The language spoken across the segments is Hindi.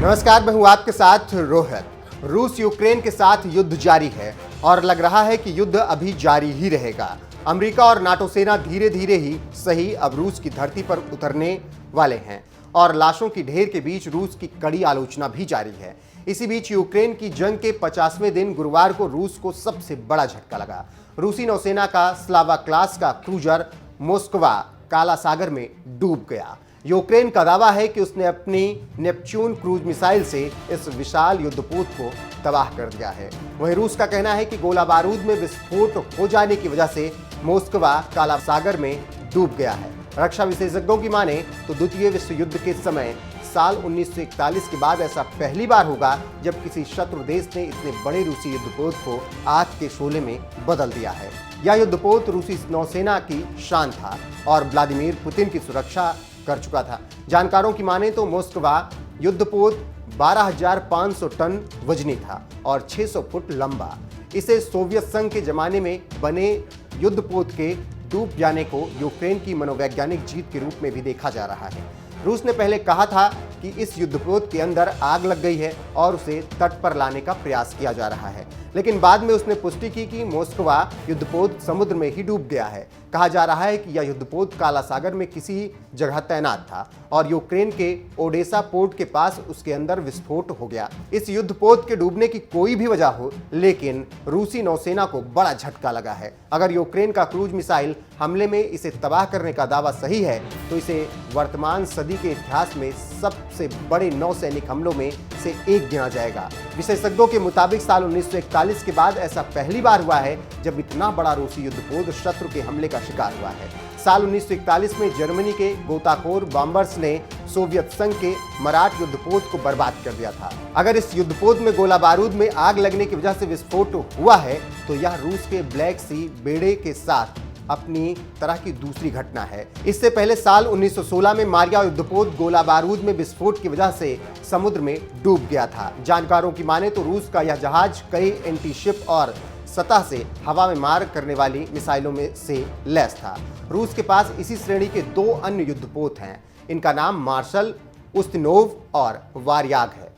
नमस्कार, मैं हूं आपके साथ रोहित। रूस यूक्रेन के साथ युद्ध जारी है और लग रहा है कि युद्ध अभी जारी ही रहेगा। अमेरिका और नाटो सेना धीरे धीरे ही सही अब रूस की धरती पर उतरने वाले हैं और लाशों की ढेर के बीच रूस की कड़ी आलोचना भी जारी है। इसी बीच यूक्रेन की जंग के 50वें दिन गुरुवार को रूस को सबसे बड़ा झटका लगा। रूसी नौसेना का स्लावा क्लास का क्रूजर मोस्कवा काला सागर में डूब गया। यूक्रेन का दावा है कि उसने अपनी नेपच्यून क्रूज मिसाइल से इस विशाल युद्धपोत को तबाह कर दिया है। वहीं रूस का कहना है कि गोला बारूद में विस्फोट हो जाने की वजह से मोस्कवा काला सागर में डूब गया है। रक्षा विशेषज्ञों की माने तो द्वितीय विश्व युद्ध के समय साल 1941 के बाद ऐसा पहली बार होगा जब किसी शत्रु देश ने इतने बड़े रूसी युद्धपोत को आग के शोले में बदल दिया है। यह युद्धपोत रूसी नौसेना की शान था और व्लादिमीर पुतिन की सुरक्षा कर चुका था। जानकारों की माने तो मोस्कवा युद्धपोत 12,500 टन वजनी था और 600 फुट लंबा। इसे सोवियत संघ के जमाने में बने युद्धपोत के डूब जाने को यूक्रेन की मनोवैज्ञानिक जीत के रूप में भी देखा जा रहा है। रूस ने पहले कहा था कि इस युद्धपोत के अंदर आग लग गई है और उसे तट पर लाने का प्रयास किया जा रहा है, लेकिन बाद में उसने पुष्टि की कि मोस्कवा युद्धपोत समुद्र में ही डूब गया है। कहा जा रहा है कि यह युद्धपोत काला सागर में किसी जगह तैनात था और यूक्रेन के ओडेसा पोर्ट के पास उसके अंदर विस्फोट हो गया। इस युद्धपोत के डूबने की कोई भी वजह हो, लेकिन रूसी नौसेना को बड़ा झटका लगा है। अगर यूक्रेन का क्रूज मिसाइल हमले में इसे तबाह करने का दावा सही है तो इसे वर्तमान सदी के इतिहास में सबसे बड़े नौसैनिक हमलों में से एक गिना जाएगा। विशेषज्ञों के मुताबिक साल 1941 के बाद ऐसा पहली बार हुआ है जब इतना बड़ा रूसी युद्धपोत शत्रु के हमले का शिकार हुआ है। साल 1941 में जर्मनी के गोताखोर बॉम्बर्स ने सोवियत संघ के मराठ युद्धपोत को बर्बाद कर दिया था। अगर इस युद्धपोत में गोला बारूद में आग लगने की वजह से विस्फोट हुआ है तो यह रूस के ब्लैक सी बेड़े के साथ अपनी तरह की दूसरी घटना है। इससे पहले साल 1916 में मारिया युद्धपोत गोला बारूद में विस्फोट की वजह से समुद्र में डूब गया था। जानकारों की माने तो रूस का यह जहाज कई एंटी शिप और सतह से हवा में मार करने वाली मिसाइलों में से लैस था। रूस के पास इसी श्रेणी के 2 अन्य युद्धपोत हैं। इनका नाम मार्शल, उस्तिनोव और वारयाग है।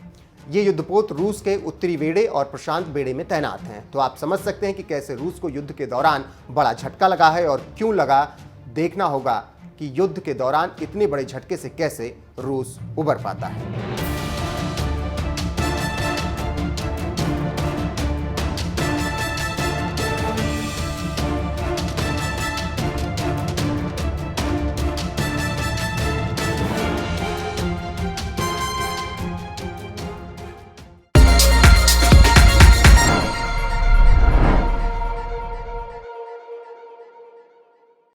ये युद्धपोत रूस के उत्तरी बेड़े और प्रशांत बेड़े में तैनात हैं। तो आप समझ सकते हैं कि कैसे रूस को युद्ध के दौरान बड़ा झटका लगा है और क्यों लगा। देखना होगा कि युद्ध के दौरान इतने बड़े झटके से कैसे रूस उबर पाता है।